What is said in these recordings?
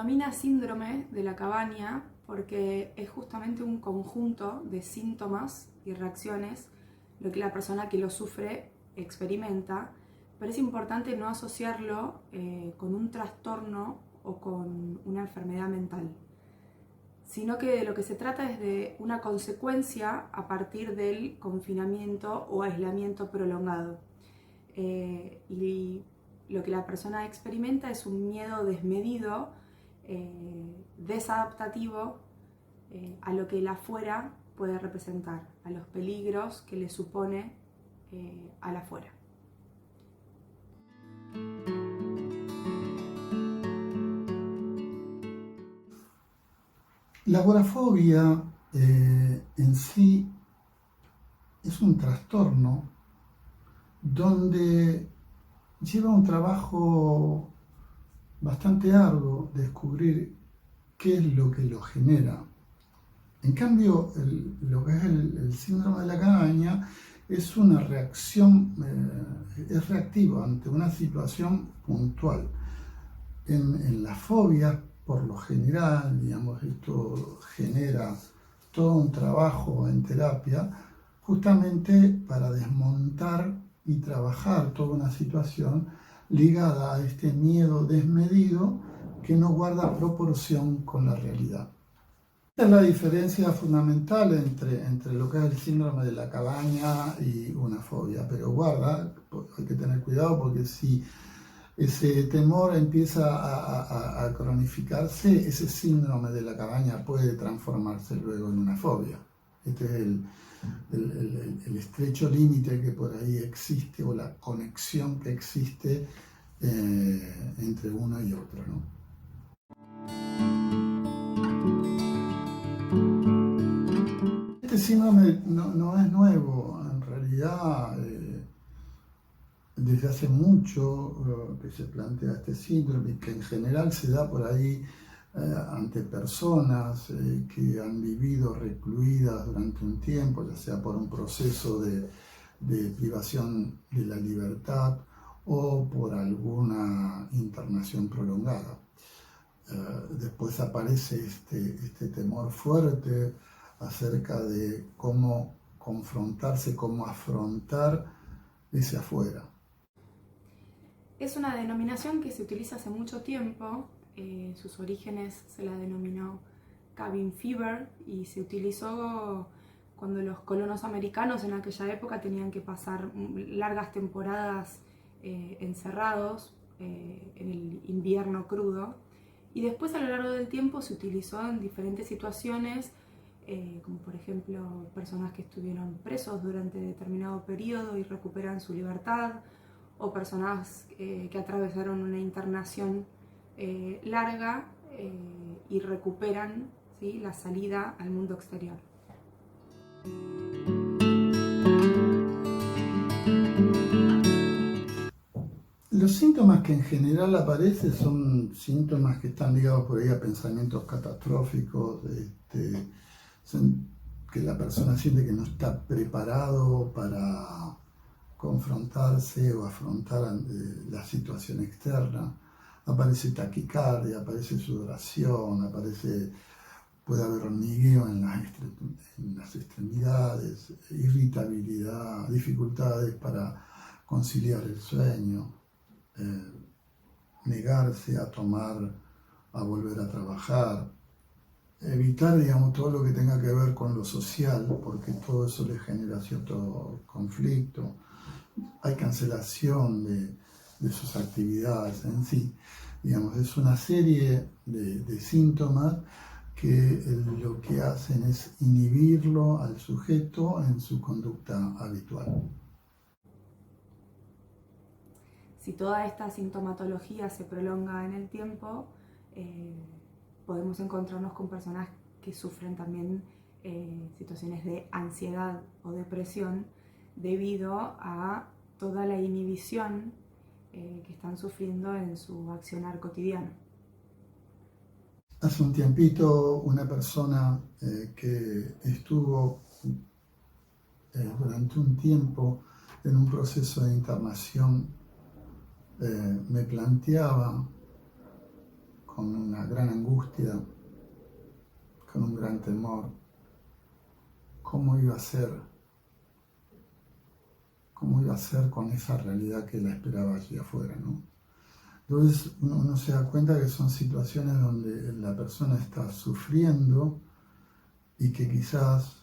denomina síndrome de la cabaña porque es justamente un conjunto de síntomas y reacciones lo que la persona que lo sufre experimenta, pero es importante no asociarlo con un trastorno o con una enfermedad mental, sino que de lo que se trata es de una consecuencia a partir del confinamiento o aislamiento prolongado. Y lo que la persona experimenta es un miedo desmedido, desadaptativo a lo que el afuera puede representar, a los peligros que le supone al afuera. La agorafobia en sí es un trastorno donde lleva un trabajo bastante arduo descubrir qué es lo que lo genera. En cambio, lo que es el síndrome de la cabaña es una reacción, es reactivo ante una situación puntual. En las fobias, por lo general, digamos, esto genera todo un trabajo en terapia justamente para desmontar y trabajar toda una situación ligada a este miedo desmedido que no guarda proporción con la realidad. Esta es la diferencia fundamental entre lo que es el síndrome de la cabaña y una fobia, pero guarda, hay que tener cuidado porque si ese temor empieza a cronificarse, ese síndrome de la cabaña puede transformarse luego en una fobia. Este es el estrecho límite que por ahí existe o la conexión que existe entre uno y otro, ¿no? Este síndrome no es nuevo, en realidad desde hace mucho que se plantea este síndrome, que en general se da por ahí ante personas que han vivido recluidas durante un tiempo, ya sea por un proceso de privación de la libertad o por alguna internación prolongada. Después aparece este temor fuerte acerca de cómo confrontarse, cómo afrontar ese afuera. Es una denominación que se utiliza hace mucho tiempo. Sus orígenes se la denominó cabin fever y se utilizó cuando los colonos americanos en aquella época tenían que pasar largas temporadas encerrados en el invierno crudo, y después a lo largo del tiempo se utilizó en diferentes situaciones, como por ejemplo personas que estuvieron presos durante determinado periodo y recuperan su libertad, o personas que atravesaron una internación larga y recuperan, ¿sí?, la salida al mundo exterior. Los síntomas que en general aparecen son síntomas que están ligados por ahí a pensamientos catastróficos, que la persona siente que no está preparado para confrontarse o afrontar la situación externa. Aparece taquicardia, aparece sudoración, puede haber hormigueo en las extremidades, irritabilidad, dificultades para conciliar el sueño, negarse a volver a trabajar, evitar, digamos, todo lo que tenga que ver con lo social, porque todo eso le genera cierto conflicto. Hay cancelación de sus actividades en sí. Digamos, es una serie de síntomas que lo que hacen es inhibirlo al sujeto en su conducta habitual. Si toda esta sintomatología se prolonga en el tiempo, podemos encontrarnos con personas que sufren también situaciones de ansiedad o depresión debido a toda la inhibición que están sufriendo en su accionar cotidiano. Hace un tiempito una persona que estuvo durante un tiempo en un proceso de internación me planteaba con una gran angustia, con un gran temor, cómo iba a ser con esa realidad que la esperaba allí afuera, ¿no? Entonces uno se da cuenta que son situaciones donde la persona está sufriendo y que quizás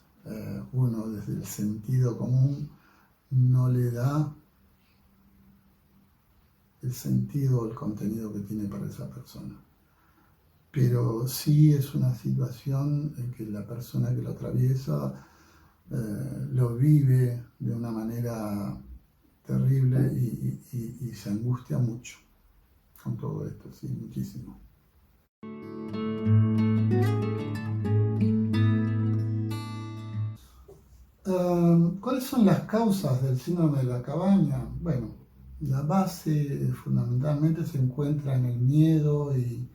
uno desde el sentido común no le da el sentido o el contenido que tiene para esa persona. Pero sí es una situación en que la persona que lo atraviesa lo vive de una manera terrible y se angustia mucho con todo esto, sí, muchísimo. ¿Cuáles son las causas del síndrome de la cabaña? Bueno, la base fundamentalmente se encuentra en el miedo y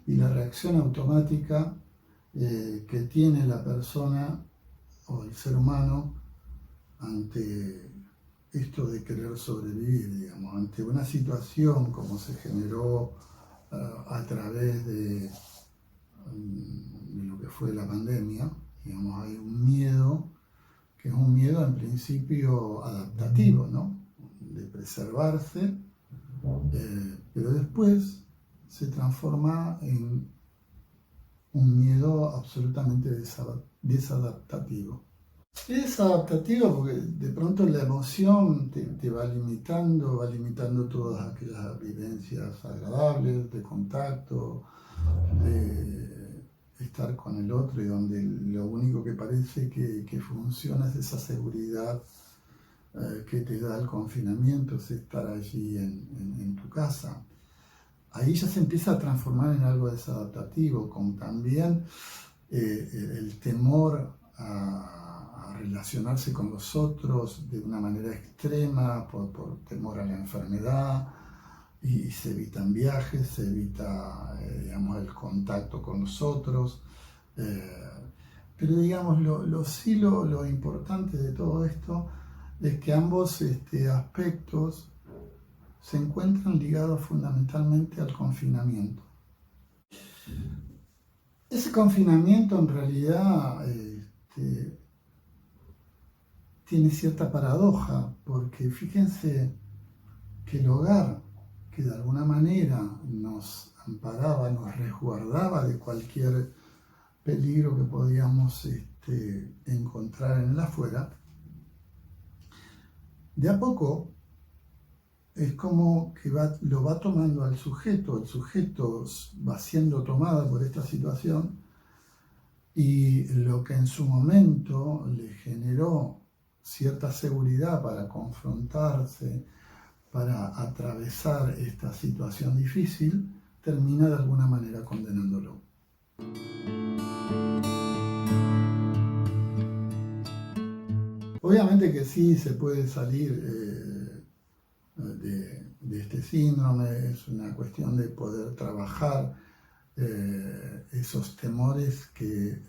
la reacción automática que tiene la persona o el ser humano ante esto de querer sobrevivir, digamos, ante una situación como se generó a través de lo que fue la pandemia. Digamos, hay un miedo que es un miedo en principio adaptativo, ¿no? De preservarse, pero después se transforma en un miedo absolutamente desadaptativo. Es adaptativo porque de pronto la emoción te va limitando todas aquellas vivencias agradables de contacto, de estar con el otro, y donde lo único que parece que funciona es esa seguridad que te da el confinamiento, es estar allí en tu casa. Ahí ya se empieza a transformar en algo desadaptativo, con también el temor a relacionarse con los otros de una manera extrema, por temor a la enfermedad, y se evitan viajes, se evita digamos, el contacto con los otros. Pero digamos, lo importante de todo esto es que ambos aspectos se encuentran ligados fundamentalmente al confinamiento. Ese confinamiento en realidad tiene cierta paradoja, porque fíjense que el hogar, que de alguna manera nos amparaba, nos resguardaba de cualquier peligro que podíamos encontrar en el afuera, de a poco es como que lo va tomando al sujeto, el sujeto va siendo tomado por esta situación, y lo que en su momento le generó cierta seguridad para confrontarse, para atravesar esta situación difícil, termina de alguna manera condenándolo. Obviamente que sí se puede salir de este síndrome, es una cuestión de poder trabajar esos temores que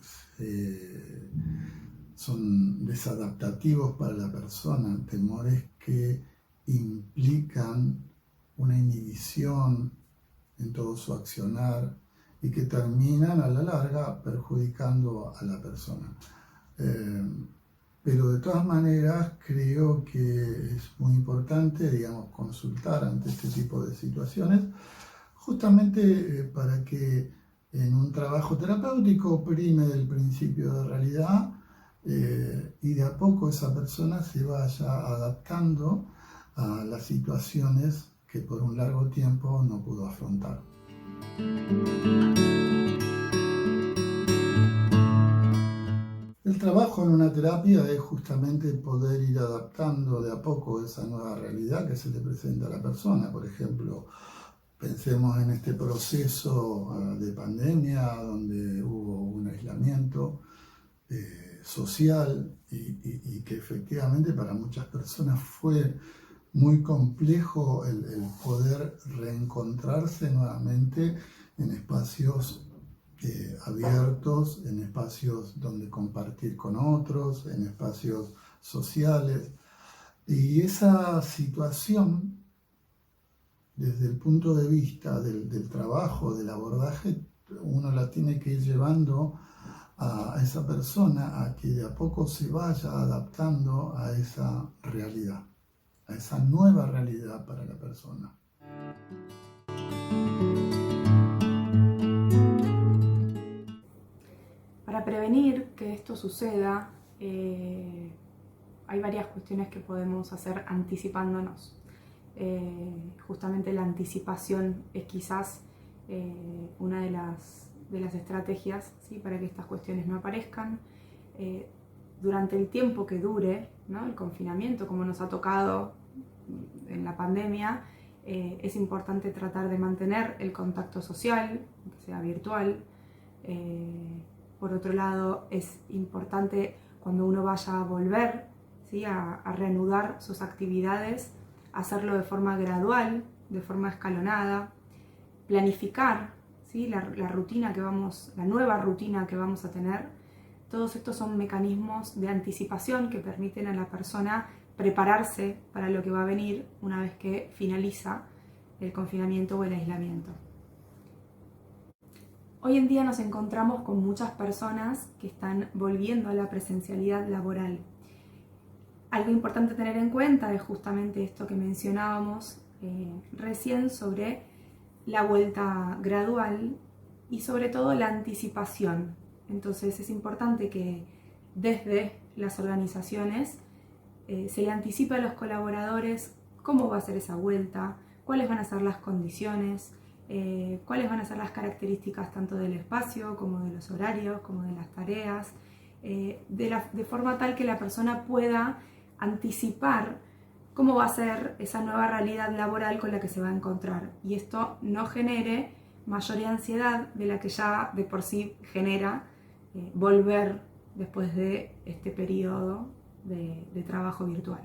son desadaptativos para la persona, temores que implican una inhibición en todo su accionar y que terminan a la larga perjudicando a la persona. Pero de todas maneras creo que es muy importante, digamos, consultar ante este tipo de situaciones, justamente para que en un trabajo terapéutico prime el principio de realidad y de a poco esa persona se vaya adaptando a las situaciones que por un largo tiempo no pudo afrontar. El trabajo en una terapia es justamente poder ir adaptando de a poco esa nueva realidad que se le presenta a la persona. Por ejemplo, pensemos en este proceso de pandemia donde hubo un aislamiento social y que efectivamente para muchas personas fue muy complejo el poder reencontrarse nuevamente en espacios abiertos, en espacios donde compartir con otros, en espacios sociales. Y esa situación desde el punto de vista del trabajo, del abordaje, uno la tiene que ir llevando a esa persona a que de a poco se vaya adaptando a esa realidad, a esa nueva realidad para la persona. Para prevenir que esto suceda, hay varias cuestiones que podemos hacer anticipándonos. Justamente la anticipación es quizás una de las estrategias, ¿sí?, para que estas cuestiones no aparezcan. Durante el tiempo que dure, ¿no?, el confinamiento, como nos ha tocado en la pandemia, es importante tratar de mantener el contacto social, que sea virtual. Por otro lado, es importante cuando uno vaya a volver, ¿sí?, a reanudar sus actividades, hacerlo de forma gradual, de forma escalonada, planificar, ¿sí?, la nueva rutina que vamos a tener. Todos estos son mecanismos de anticipación que permiten a la persona prepararse para lo que va a venir una vez que finaliza el confinamiento o el aislamiento. Hoy en día nos encontramos con muchas personas que están volviendo a la presencialidad laboral. Algo importante a tener en cuenta es justamente esto que mencionábamos recién sobre la vuelta gradual y sobre todo la anticipación. Entonces es importante que desde las organizaciones se le anticipe a los colaboradores cómo va a ser esa vuelta, cuáles van a ser las condiciones, cuáles van a ser las características tanto del espacio como de los horarios, como de las tareas, de forma tal que la persona pueda anticipar cómo va a ser esa nueva realidad laboral con la que se va a encontrar, y esto no genere mayor ansiedad de la que ya de por sí genera volver después de este periodo de trabajo virtual.